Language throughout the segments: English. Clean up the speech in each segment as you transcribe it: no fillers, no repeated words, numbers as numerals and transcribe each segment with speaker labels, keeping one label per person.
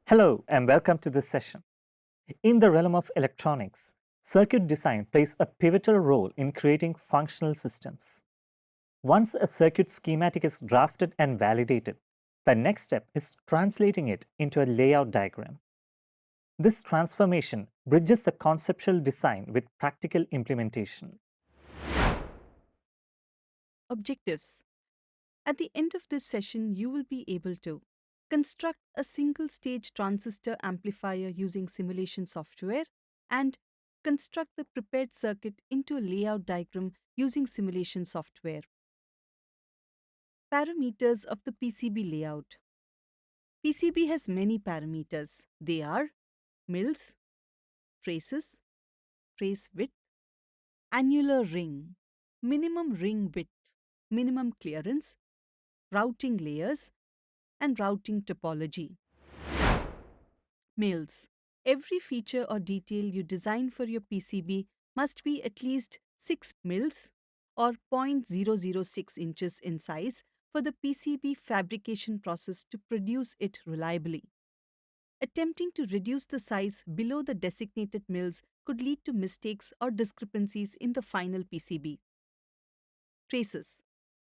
Speaker 1: Hello and welcome to this session. In the realm of electronics, circuit design plays a pivotal role in creating functional systems. Once a circuit schematic is drafted and validated, the next step is translating it into a layout diagram. This transformation bridges the conceptual design with practical implementation.
Speaker 2: Objectives. At the end of this session, you will be able to construct a single-stage transistor amplifier using simulation software and construct the prepared circuit into a layout diagram using simulation software. Parameters of the PCB layout. PCB has many parameters. They are mils, traces, trace width, annular ring, minimum ring width, minimum clearance, routing layers, and routing topology. Mils. Every feature or detail you design for your PCB must be at least 6 mils or 0.006 inches in size for the PCB fabrication process to produce it reliably. Attempting to reduce the size below the designated mils could lead to mistakes or discrepancies in the final PCB. Traces.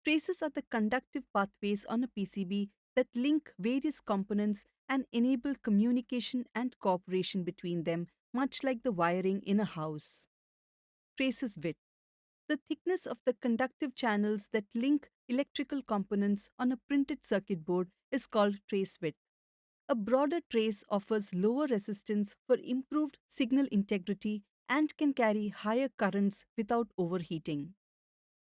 Speaker 2: Traces are the conductive pathways on a PCB that link various components and enable communication and cooperation between them, much like the wiring in a house. Traces width. The thickness of the conductive channels that link electrical components on a printed circuit board is called trace width. A broader trace offers lower resistance for improved signal integrity and can carry higher currents without overheating.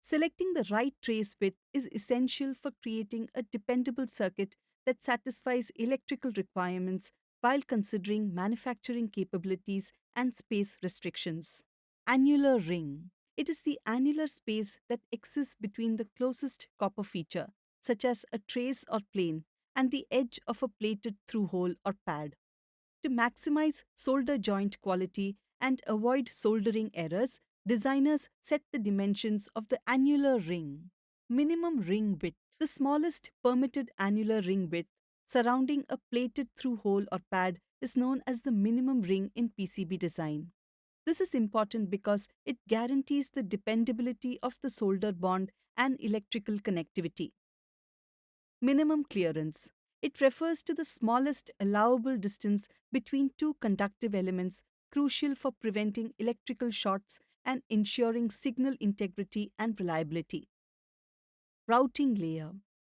Speaker 2: Selecting the right trace width is essential for creating a dependable circuit that satisfies electrical requirements while considering manufacturing capabilities and space restrictions. Annular ring. It is the annular space that exists between the closest copper feature, such as a trace or plane, and the edge of a plated through hole or pad. To maximize solder joint quality and avoid soldering errors, designers set the dimensions of the annular ring. Minimum ring width. The smallest permitted annular ring width surrounding a plated through hole or pad is known as the minimum ring in PCB design. This is important because it guarantees the dependability of the solder bond and electrical connectivity. Minimum clearance. It refers to the smallest allowable distance between two conductive elements, crucial for preventing electrical shorts and ensuring signal integrity and reliability. Routing layer.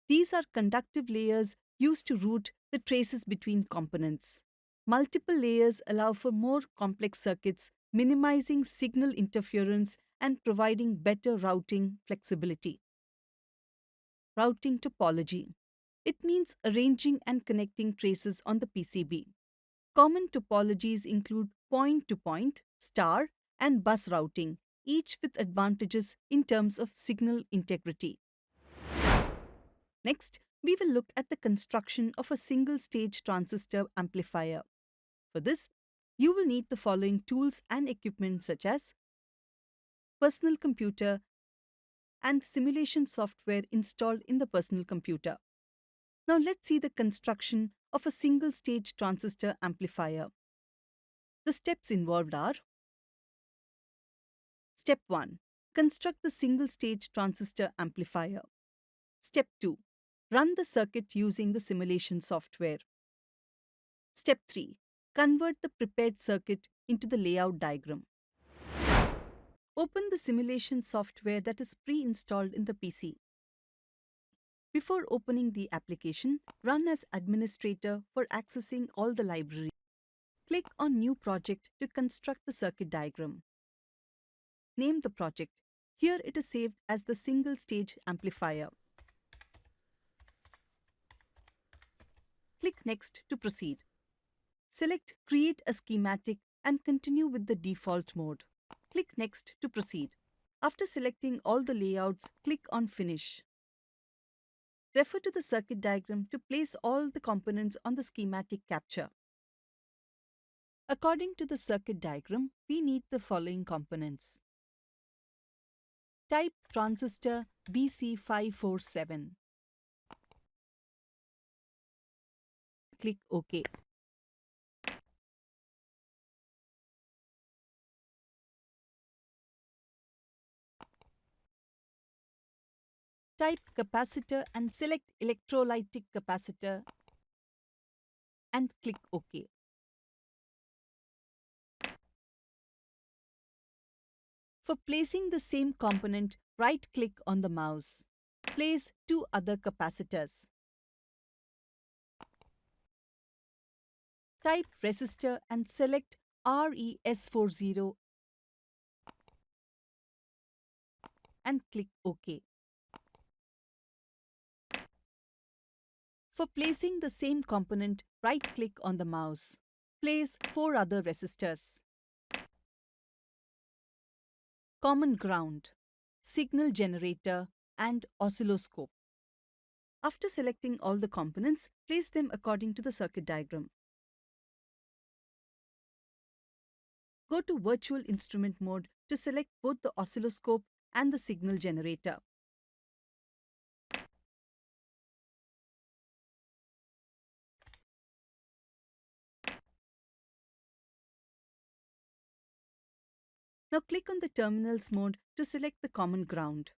Speaker 2: These are conductive layers used to route the traces between components. Multiple layers allow for more complex circuits, minimizing signal interference and providing better routing flexibility. Routing topology. It means arranging and connecting traces on the PCB. Common topologies include point-to-point, star, and bus routing, each with advantages in terms of signal integrity. Next, we will look at the construction of a single-stage transistor amplifier. For this, you will need the following tools and equipment such as personal computer and simulation software installed in the personal computer. Now let's see the construction of a single-stage transistor amplifier. The steps involved are: Step 1. Construct the single-stage transistor amplifier. Step 2. Run the circuit using the simulation software. Step 3. Convert the prepared circuit into the layout diagram. Open the simulation software that is pre-installed in the PC. Before opening the application, run as administrator for accessing all the libraries. Click on New Project to construct the circuit diagram. Name the project. Here it is saved as the single-stage amplifier. Click Next to proceed. Select Create a schematic and continue with the default mode. Click Next to proceed. After selecting all the layouts, click on Finish. Refer to the circuit diagram to place all the components on the schematic capture. According to the circuit diagram, we need the following components. Type transistor BC547. Click OK. Type capacitor and select electrolytic capacitor and click OK. For placing the same component, right-click on the mouse. Place two other capacitors. Type resistor and select RES40 and click OK. For placing the same component, right-click on the mouse. Place four other resistors. Common ground, signal generator, and oscilloscope. After selecting all the components, place them according to the circuit diagram. Go to Virtual Instrument mode to select both the oscilloscope and the signal generator. Now click on the Terminals mode to select the common ground.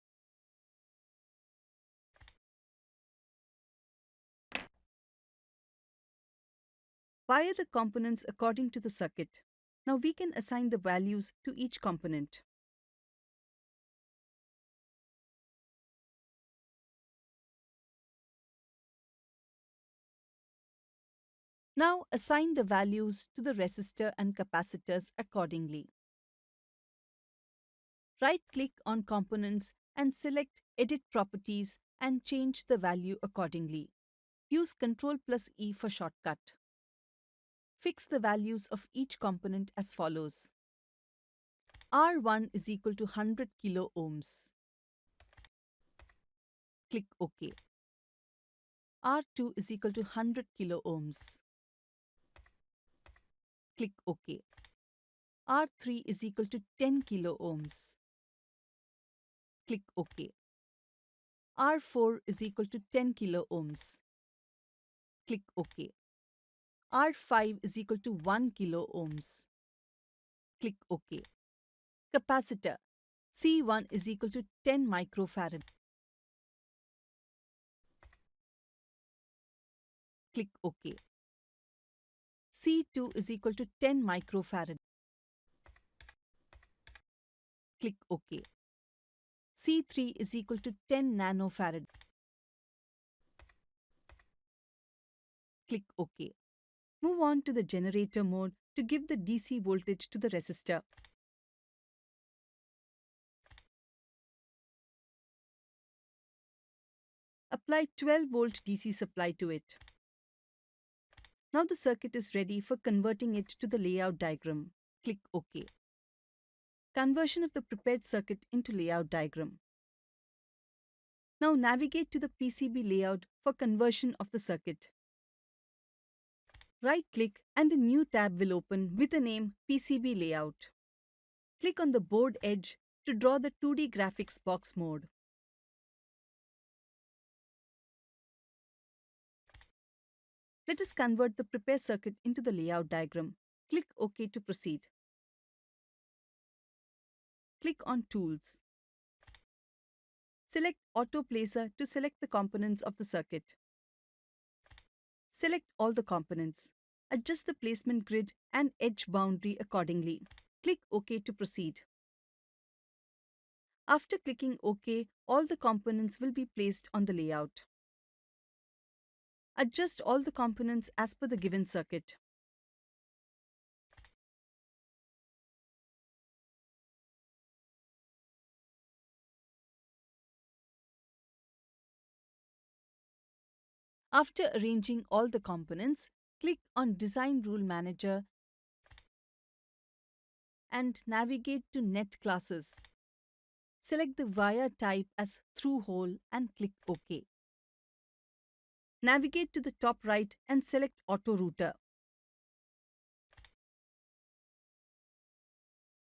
Speaker 2: Wire the components according to the circuit. Now we can assign the values to each component. Now assign the values to the resistor and capacitors accordingly. Right-click on components and select Edit Properties and change the value accordingly. Use Ctrl+E for shortcut. Fix the values of each component as follows. R1 is equal to 100 kilo ohms. Click OK. R2 is equal to 100 kilo ohms. Click OK. R3 is equal to 10 kilo ohms. Click OK. R4 is equal to 10 kilo ohms. Click OK. R5 is equal to 1 kilo ohms. Click OK. Capacitor C1 is equal to 10 microfarad. Click OK. C2 is equal to 10 microfarad. Click OK. C3 is equal to 10 nanofarad. Click OK. Move on to the generator mode to give the DC voltage to the resistor. Apply 12-volt DC supply to it. Now the circuit is ready for converting it to the layout diagram. Click OK. Conversion of the prepared circuit into layout diagram. Now navigate to the PCB layout for conversion of the circuit. Right-click and a new tab will open with the name PCB Layout. Click on the board edge to draw the 2D graphics box mode. Let us convert the prepare circuit into the layout diagram. Click OK to proceed. Click on Tools. Select Auto Placer to select the components of the circuit. Select all the components. Adjust the placement grid and edge boundary accordingly. Click OK to proceed. After clicking OK, all the components will be placed on the layout. Adjust all the components as per the given circuit. After arranging all the components, click on Design Rule Manager and navigate to Net Classes. Select the wire type as through-hole and click OK. Navigate to the top right and select Auto Router.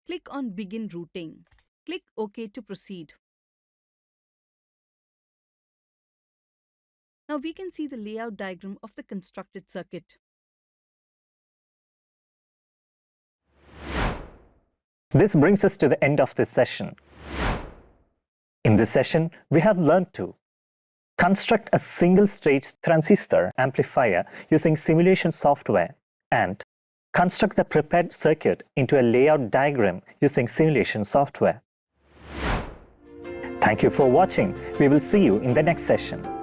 Speaker 2: Click on Begin Routing. Click OK to proceed. Now we can see the layout diagram of the constructed circuit.
Speaker 1: This brings us to the end of this session. In this session, we have learned to construct a single-stage transistor amplifier using simulation software and construct the prepared circuit into a layout diagram using simulation software. Thank you for watching. We will see you in the next session.